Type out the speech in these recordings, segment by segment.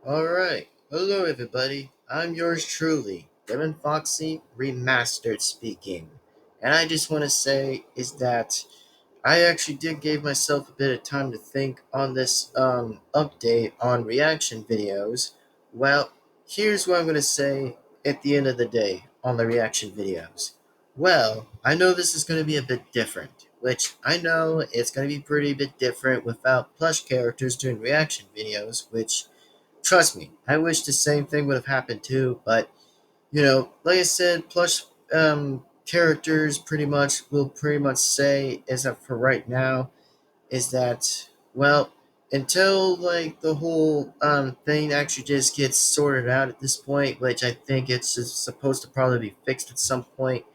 Alright, hello everybody. I'm yours truly, Devin-Foxy Remastered speaking. And I just want to say is that I actually did give myself a bit of time to think on this update on reaction videos. Well, here's what I'm going to say at the end of the day on the reaction videos. Well, I know this is going to be a bit different, which I know it's going to be pretty bit different without plush characters doing reaction videos, which trust me, I wish the same thing would have happened too, but like I said, plush characters pretty much will pretty much say is that for right now is that well until like the whole thing actually just gets sorted out at this point, which I think it's just supposed to probably be fixed at some point,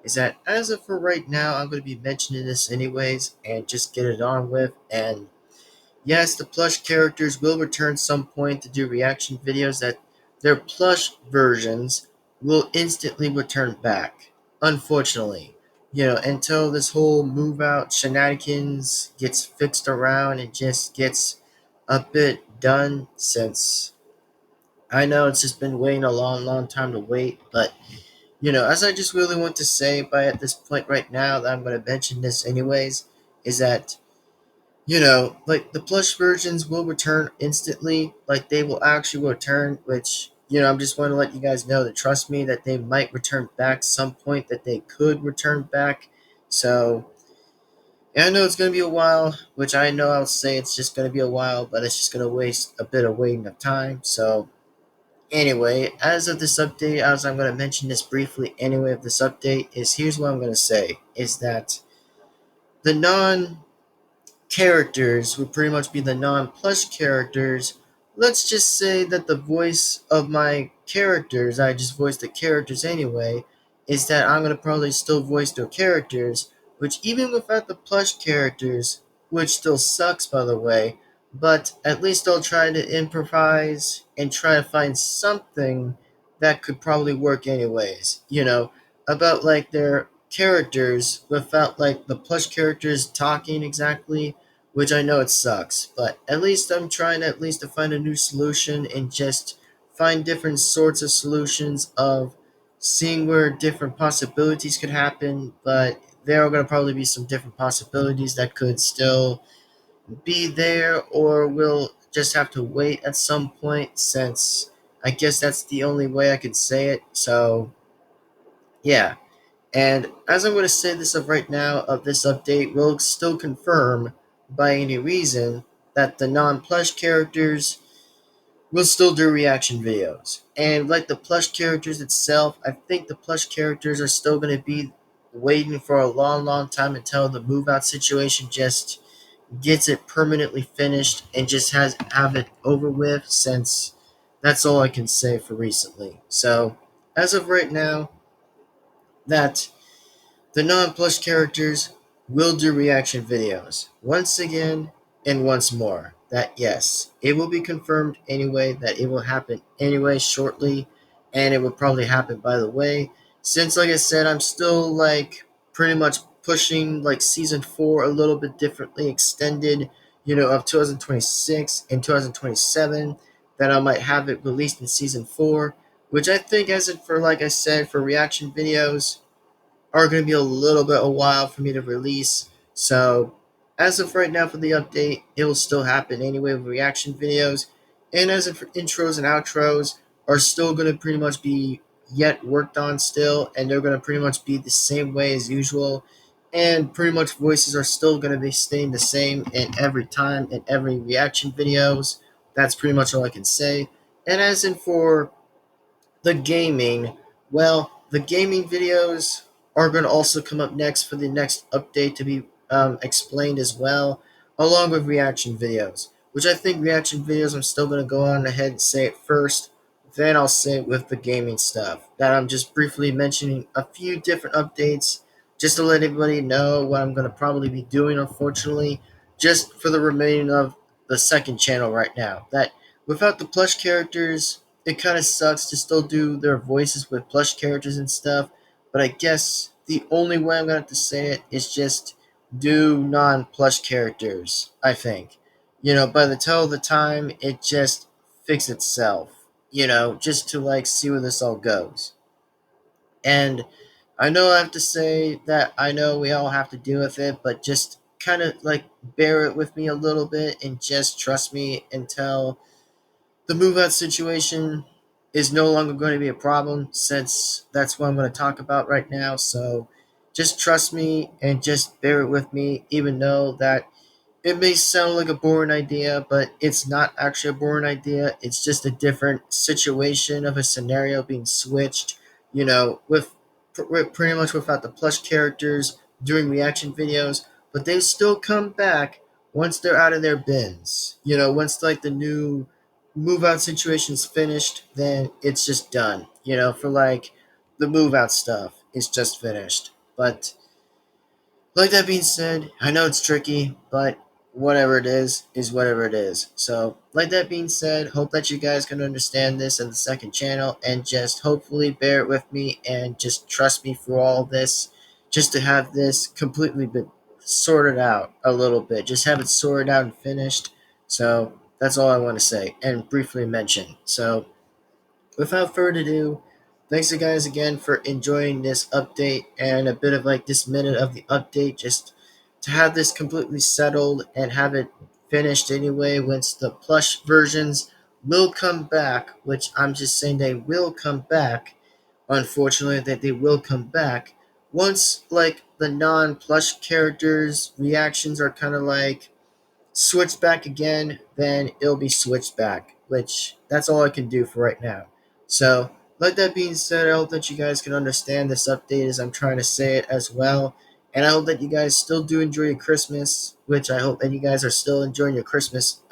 is that as of for right now I'm going to be mentioning this anyways and just get it on with. And yes, the plush characters will return some point to do reaction videos that their plush versions will instantly return back. Unfortunately, until this whole move out shenanigans gets fixed around and just gets a bit done, since I know it's just been waiting a long, long time to wait. But, as I just really want to say by at this point right now that I'm going to mention this anyways, is that like the plush versions will return instantly. Like they will actually return, which, I'm just want to let you guys know that trust me that they might return back some point, that they could return back. So, yeah, I know it's going to be a while, which I know I'll say it's just going to be a while, but it's just going to waste a bit of waiting of time. So, anyway, as of this update, as I'm going to mention this briefly anyway, of this update, is here's what I'm going to say is that the non characters would pretty much be the non-plush characters. Let's just say that the voice of my characters, I just voice the characters anyway, is that I'm going to probably still voice their characters, which even without the plush characters, which still sucks by the way, but at least I'll try to improvise and try to find something that could probably work anyways, about like their characters without like the plush characters talking exactly, which I know it sucks, but at least I'm trying at least to find a new solution and just find different sorts of solutions of seeing where different possibilities could happen. But there are going to probably be some different possibilities that could still be there, or we'll just have to wait at some point, since I guess that's the only way I could say it. So, yeah. And as I'm going to say this of right now, of this update, will still confirm by any reason that the non-plush characters will still do reaction videos. And like the plush characters itself, I think the plush characters are still going to be waiting for a long, long time until the move out situation just gets it permanently finished and just has have it over with, since that's all I can say for recently. So as of right now, that the non-plush characters will do reaction videos once again and once more. That yes, it will be confirmed anyway, that it will happen anyway shortly, and it will probably happen by the way. Since like I said, I'm still like pretty much pushing like season 4 a little bit differently extended, of 2026 and 2027, that I might have it released in season 4, which I think as it for like I said for reaction videos are going to be a little bit a while for me to release. So, as of right now for the update, it will still happen anyway with reaction videos. And as for intros and outros are still going to pretty much be yet worked on still, and they're going to pretty much be the same way as usual. And pretty much voices are still going to be staying the same in every time in every reaction videos. That's pretty much all I can say. And as in for the gaming, well, the gaming videos are going to also come up next for the next update to be explained as well, along with reaction videos. Which I think reaction videos, I'm still going to go on ahead and say it first, then I'll say it with the gaming stuff. That I'm just briefly mentioning a few different updates just to let everybody know what I'm going to probably be doing, unfortunately, just for the remaining of the second channel right now. That without the plush characters, it kind of sucks to still do their voices with plush characters and stuff, but I guess the only way I'm going to have to say it is just do non plush characters, I think. By the tell of the time, it just fix itself, just to like see where this all goes. And I know I have to say that I know we all have to deal with it, but just kind of like bear it with me a little bit and just trust me until the move out situation is no longer going to be a problem, since that's what I'm going to talk about right now. So just trust me and just bear it with me, even though that it may sound like a boring idea, but it's not actually a boring idea. It's just a different situation of a scenario being switched, with pretty much without the plush characters doing reaction videos, but they still come back once they're out of their bins. Once like the new move out situation's finished, then it's just done. For like the move out stuff, it's just finished. But like that being said, I know it's tricky, but whatever it is whatever it is. So, like that being said, hope that you guys can understand this in the second channel and just hopefully bear it with me and just trust me for all this, just to have this completely been sorted out a little bit. Just have it sorted out and finished. So, that's all I want to say and briefly mention. So, without further ado, thanks you guys again for enjoying this update and a bit of like this minute of the update, just to have this completely settled and have it finished anyway. Once the plush versions will come back, which I'm just saying they will come back, unfortunately, that they will come back. Once like the non-plush characters reactions are kind of like switched back again, then it'll be switched back, which that's all I can do for right now. So, like that being said, I hope that you guys can understand this update as I'm trying to say it as well. And I hope that you guys still do enjoy your Christmas, which I hope that you guys are still enjoying your Christmas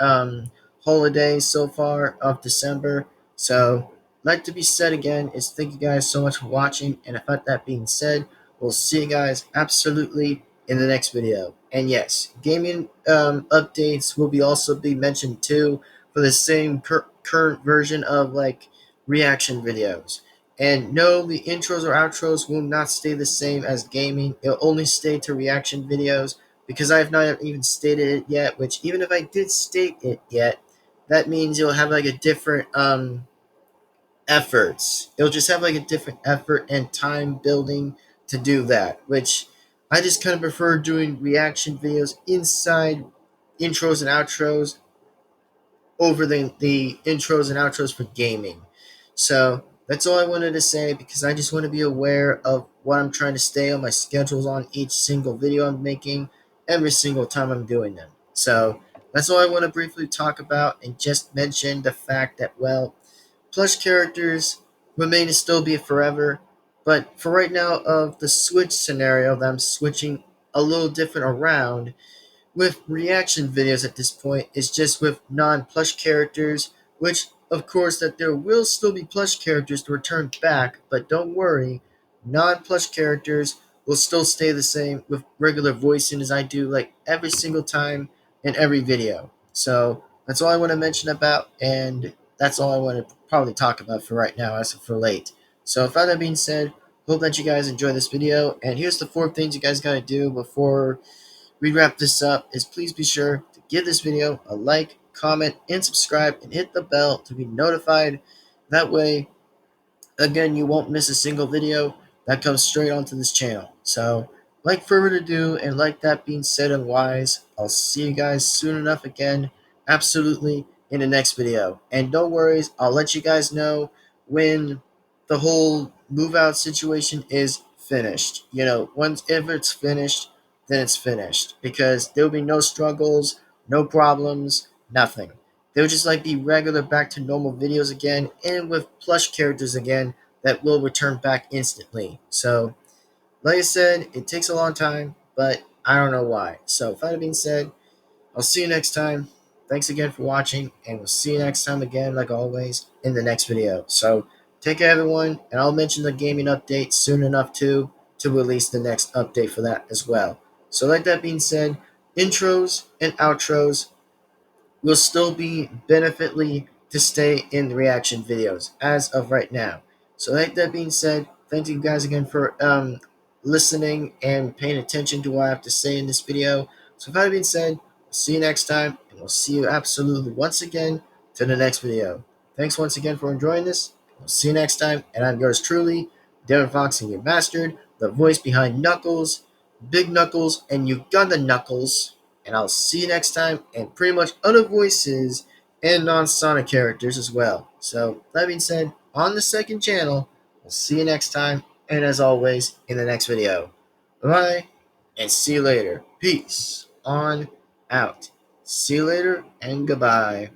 holiday so far of December. So, like to be said again is thank you guys so much for watching. And with that being said, we'll see you guys absolutely in the next video. And yes, gaming updates will be also be mentioned too for the same current version of like reaction videos. And no, the intros or outros will not stay the same as gaming. It'll only stay to reaction videos because I have not even stated it yet, which even if I did state it yet, that means you'll have like a different efforts. It'll just have like a different effort and time building to do that, which I just kind of prefer doing reaction videos inside intros and outros over the intros and outros for gaming. So that's all I wanted to say because I just want to be aware of what I'm trying to stay on my schedules on each single video I'm making every single time I'm doing them. So that's all I want to briefly talk about and just mention the fact that, well, plush characters remain to still be forever, but for right now, of the switch scenario that I'm switching a little different around, with reaction videos at this point is just with non-plush characters, which of course that there will still be plush characters to return back, but don't worry, non-plush characters will still stay the same with regular voicing as I do like every single time in every video. So that's all I want to mention about, and that's all I want to probably talk about for right now as for late. So with that being said, hope that you guys enjoy this video, and here's the 4 things you guys gotta do before we wrap this up is please be sure to give this video a like, comment, and subscribe, and hit the bell to be notified. That way, again, you won't miss a single video that comes straight onto this channel. So, like further ado, and like that being said and wise, I'll see you guys soon enough again, absolutely, in the next video. And don't worry, I'll let you guys know when the whole move out situation is finished. Once if it's finished, then it's finished. Because there will be no struggles, no problems, nothing. They'll just like be regular back to normal videos again and with plush characters again that will return back instantly. So, like I said, it takes a long time, but I don't know why. So, with that being said, I'll see you next time. Thanks again for watching, and we'll see you next time again, like always, in the next video. So, take care, everyone, and I'll mention the gaming update soon enough, too, to release the next update for that as well. So, like that being said, intros and outros will still be benefitly to stay in the reaction videos as of right now. So, like that being said, thank you guys again for listening and paying attention to what I have to say in this video. So, with that being said, see you next time, and we'll see you absolutely once again to the next video. Thanks once again for enjoying this. We'll see you next time, and I'm yours truly, Devin-Foxy Remastered, the voice behind Knuckles, Big Knuckles, and Uganda Knuckles. And I'll see you next time, and pretty much other voices and non-Sonic characters as well. So, that being said, on the second channel, we'll see you next time, and as always, in the next video. Bye, and see you later. Peace on out. See you later, and goodbye.